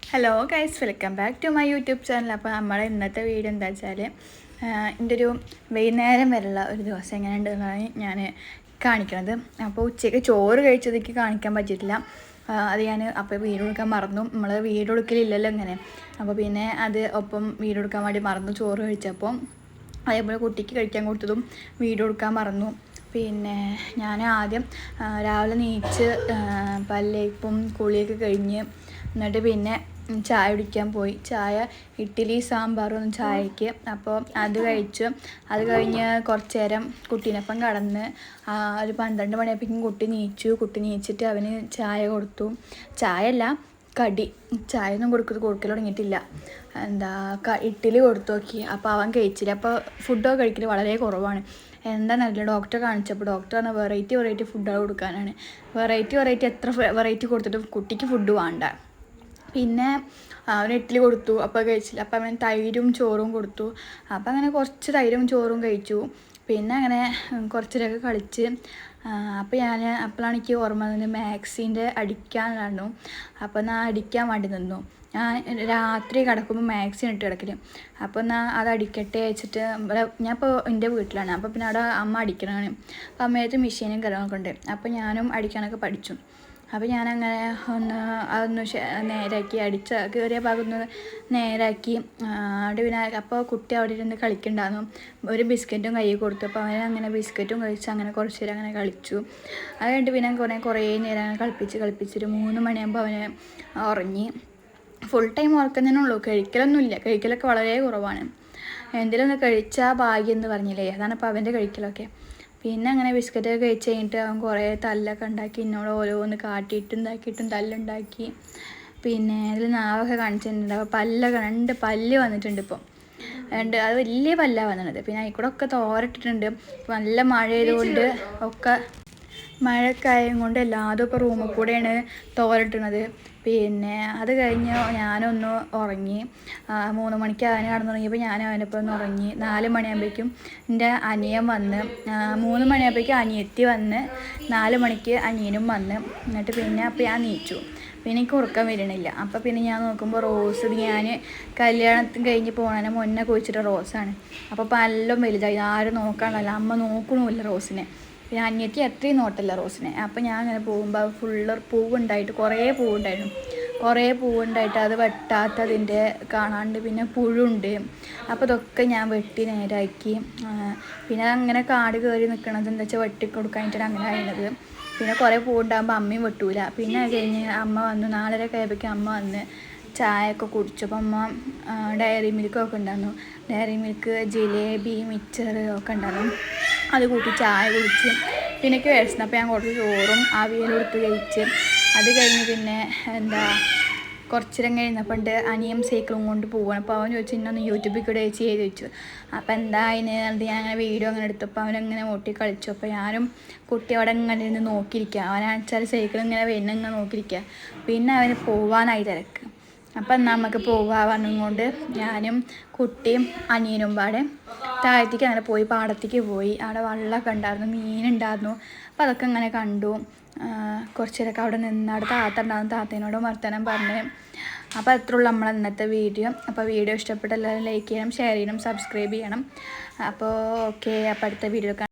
Hello guys, welcome back to my YouTube channel. അപ്പോൾ നമ്മുടെ ഇന്നത്തെ വീഡിയോ എന്താ വെച്ചാൽ എൻ്റെ ഒരു വൈകുന്നേരം വരെയുള്ള ഒരു ദിവസം എങ്ങനെ ഉണ്ടെന്നാണ് ഞാൻ കാണിക്കണത്. അപ്പോൾ ഉച്ചയ്ക്ക് ചോറ് കഴിച്ചതൊക്കെ കാണിക്കാൻ പറ്റിയിട്ടില്ല. അത് ഞാൻ അപ്പോൾ വീഡിയോ എടുക്കാൻ മറന്നു. നമ്മൾ വീഡിയോ എടുക്കലില്ലല്ലോ ഇങ്ങനെ. അപ്പോൾ പിന്നെ അത് ഒപ്പം വീഡിയോ എടുക്കാൻ വേണ്ടി മറന്നു ചോറ് കഴിച്ചപ്പോൾ. അതേപോലെ കുട്ടിക്ക് കഴിക്കാൻ കൊടുത്തതും വീഡിയോ എടുക്കാൻ മറന്നു. പിന്നെ ഞാൻ ആദ്യം രാവിലെ നീച്ച് പല്ലേപ്പും കുളിയൊക്കെ കഴിഞ്ഞ് എന്നിട്ട് പിന്നെ ചായ കുടിക്കാൻ പോയി. ചായ ഇഡ്ഡലി സാമ്പാറും ചായക്ക്. അപ്പോൾ അത് കഴിച്ചു. അത് കഴിഞ്ഞ് കുറച്ച് നേരം കുട്ടീനൊപ്പം കടന്ന് ഒരു 12 മണിയാകുമ്പോഴേക്കും കുട്ടി നീച്ചിട്ട് അവന് ചായ കൊടുത്തു. ചായയല്ല, കടി. ചായ ഒന്നും കൊടുക്കൽ തുടങ്ങിയിട്ടില്ല. ഇഡ്ഡലി കൊടുത്തു നോക്കി. അപ്പോൾ അവൻ കഴിച്ചില്ല. അപ്പോൾ ഫുഡൊക്കെ കഴിക്കൽ വളരെ കുറവാണ്. എന്താണെന്നറിയില്ല. ഡോക്ടറെ കാണിച്ചപ്പോൾ ഡോക്ടർ പറഞ്ഞാൽ വെറൈറ്റി ഫുഡുകൾ കൊടുക്കാനാണ്. വെറൈറ്റി എത്ര വെറൈറ്റി കൊടുത്തിട്ടും കുട്ടിക്ക് ഫുഡ് വേണ്ട. പിന്നെ അവന് ഇഡ്ഡലി കൊടുത്തു. അപ്പോൾ കഴിച്ചില്ല. അപ്പോൾ അവൻ തൈരും ചോറും കൊടുത്തു. അപ്പോൾ അങ്ങനെ കുറച്ച് തൈരും ചോറും കഴിച്ചു. പിന്നെ അങ്ങനെ കുറച്ചൊക്കെ കളിച്ച്. അപ്പോൾ അപ്പോഴാണ് എനിക്ക് ഓർമ്മ വന്നത് മാക്സിൻ്റെ അടിക്കാനായിരുന്നു. അപ്പോൾ ഞാൻ അടിക്കാൻ വേണ്ടി നിന്നു. ഞാൻ രാത്രി കിടക്കുമ്പോൾ മാക്സിൻ ഇട്ട് കിടക്കല്. അപ്പോൾ അത് അടിക്കട്ടെ വെച്ചിട്ട് ഞാനിപ്പോൾ എൻ്റെ വീട്ടിലാണ്. അപ്പോൾ പിന്നെ അവിടെ അമ്മ അടിക്കണതാണ്. അപ്പോൾ അമ്മയത്ത് മെഷീനും കാര്യങ്ങളൊക്കെ ഉണ്ട്. അപ്പോൾ ഞാനും അടിക്കാനൊക്കെ പഠിച്ചു. അപ്പോൾ ഞാനങ്ങനെ അതൊന്ന് നേരാക്കി കയറിയ ഭാഗം ഒന്ന് നേരാക്കി. അവിടെ പിന്നെ അപ്പോൾ കുട്ടി അവിടെ ഇരുന്ന് കളിക്കുന്നുണ്ടായിരുന്നു. ഒരു ബിസ്ക്കറ്റും കയ്യിൽ കൊടുത്തു. അപ്പോൾ അവനങ്ങനെ ബിസ്ക്കറ്റും കഴിച്ച് അങ്ങനെ കുറച്ച് നേരം അങ്ങനെ കളിച്ചു. അത് കഴിഞ്ഞിട്ട് പിന്നെ കുറേ നേരം അങ്ങനെ കളിപ്പിച്ചൊരു 3 മണിയാകുമ്പോൾ അവന് ഉറങ്ങി. ഫുൾ ടൈം ഉറക്കുന്നതിനുള്ളൂ, കഴിക്കലൊന്നുമില്ല. കഴിക്കലൊക്കെ വളരെ കുറവാണ്. എന്തെങ്കിലും ഒന്ന് കഴിച്ചാൽ ഭാഗ്യം എന്ന് പറഞ്ഞില്ലേ, അതാണ് ഇപ്പോൾ അവൻ്റെ കഴിക്കലൊക്കെ. പിന്നെ അങ്ങനെ ബിസ്ക്കറ്റൊക്കെ കഴിച്ച് കഴിഞ്ഞിട്ട് അവൻ കുറേ തല്ലൊക്കെ ഉണ്ടാക്കി. എന്നോട് ഓരോന്ന് കാട്ടിയിട്ടും തല്ലുണ്ടാക്കി. പിന്നെ അതിൽ നാവൊക്കെ കാണിച്ചിട്ടുണ്ട്. അപ്പോൾ 2 പല്ല് വന്നിട്ടുണ്ട്. ഇപ്പം അത് വലിയ പല്ലാണ് വന്നത്. പിന്നെ അതിൽക്കൂടെ ഒക്കെ തോരട്ടിട്ടുണ്ട്. നല്ല മഴ ചെയ്തുകൊണ്ട് മഴക്കായം കൊണ്ട് എല്ലാതും ഇപ്പോൾ റൂമിൽ കൂടെയാണ് തോരട്ടുന്നത്. പിന്നെ അത് കഴിഞ്ഞ് ഞാനൊന്ന് ഉറങ്ങി. 3 മണിക്ക് അവന് കടന്നുറങ്ങിയപ്പോൾ ഞാൻ അവനൊപ്പം ഒന്ന് ഉറങ്ങി. 4 മണിയാകുമ്പോഴേക്കും എൻ്റെ അനിയൻ വന്ന്, 3 മണിയാകുമ്പോഴേക്കും അനിയത്തി വന്ന്, 4 മണിക്ക് അനിയനും വന്ന്. എന്നിട്ട് പിന്നെ അപ്പോൾ ഞാൻ നീച്ചു. പിന്നെ എനിക്ക് ഉറക്കം വരണില്ല. അപ്പോൾ പിന്നെ ഞാൻ നോക്കുമ്പോൾ റോസ്, ഞാൻ കല്യാണത്തിന് കഴിഞ്ഞ് പോകുന്നതിന് മുന്നേ കുഴിച്ചിട്ട റോസാണ്. അപ്പോൾ നല്ല വലുതായി. ആരും നോക്കാനല്ല, അമ്മ നോക്കണമില്ല റോസിനെ. പിന്നെ അനിയത്തി അത്രയും നോട്ടല്ല റോസിനെ. അപ്പോൾ ഞാൻ അങ്ങനെ പോകുമ്പോൾ ഫുള്ള് പൂവുണ്ടായിട്ട് കുറേ പൂവുണ്ടായിട്ട് അത് വെട്ടാത്തതിൻ്റെ കാണാണ്ട്. പിന്നെ പുഴുണ്ട്. അപ്പോൾ ഇതൊക്കെ ഞാൻ വെട്ടി നേരാക്കി. പിന്നെ അങ്ങനെ കാട് കയറി നിൽക്കണത് എന്താ വെച്ചാൽ വെട്ടി കൊടുക്കാനായിട്ടാണ് അങ്ങനെ ആയിരുന്നത്. പിന്നെ കുറേ പൂവുണ്ടാകുമ്പോൾ അമ്മയും വെട്ടൂല. പിന്നെ അത് കഴിഞ്ഞ് അമ്മ വന്നു. 4:30 ആയപ്പോഴേക്കും അമ്മ വന്ന് ചായയൊക്കെ കുടിച്ചപ്പോൾ അമ്മ ഡയറി മിൽക്കൊക്കെ ഉണ്ടായിരുന്നു. ഡയറി മിൽക്ക്, ജിലേബി, മിച്ചർ ഒക്കെ ഉണ്ടായിരുന്നു. അത് കൂട്ടി ചായ കുടിച്ച്. പിന്നെ എനിക്ക് വിശന്നപ്പോൾ ഞാൻ കുറച്ച് ചോറും അവിയലും എടുത്ത് കഴിച്ച്. അത് കഴിഞ്ഞ് പിന്നെ കുറച്ച് നേരം കഴിഞ്ഞപ്പോൾ അനിയൻ സൈക്കിളും കൊണ്ട് പോവുകയാണ്. അപ്പോൾ അവൻ ചോദിച്ചു, ഇന്നൊന്ന് യൂട്യൂബിൽ കൂടെ ചോദിച്ചു. അപ്പോൾ അതിന് ഞാൻ അങ്ങനെ വീഡിയോ അങ്ങനെ എടുത്തപ്പോൾ അവനങ്ങനെ ഓട്ടി കളിച്ചു. അപ്പോൾ ഞാനും കുട്ടി അവിടെ ഇങ്ങനെ ഇരുന്ന് നോക്കിയിരിക്കുക. അവനാണെച്ചാൽ സൈക്കിൾ ഇങ്ങനെ ഇങ്ങനെ നോക്കിയിരിക്കുക. പിന്നെ അവന് പോവാനായി തിരക്ക്. അപ്പം നമുക്ക് പോകാമെന്നും കൊണ്ട് ഞാനും കുട്ടിയും അനിയനും പാടെ താഴത്തേക്ക് അങ്ങനെ പോയി, പാടത്തേക്ക് പോയി. അവിടെ വെള്ളമൊക്കെ ഉണ്ടായിരുന്നു, മീനുണ്ടായിരുന്നു. അപ്പോൾ അതൊക്കെ ഇങ്ങനെ കണ്ടു. കുറച്ച് നേരമൊക്കെ അവിടെ നിന്ന് അവിടെ താത്തേനോട് വർത്തമാനം പറഞ്ഞ്. അപ്പോൾ അത്രയുള്ള നമ്മളെ ഇന്നത്തെ വീഡിയോ. അപ്പോൾ വീഡിയോ ഇഷ്ടപ്പെട്ട എല്ലാവരും ലൈക്ക് ചെയ്യണം, ഷെയർ ചെയ്യണം, സബ്സ്ക്രൈബ് ചെയ്യണം. അപ്പോൾ ഓക്കെ, അപ്പോൾ അടുത്ത വീഡിയോ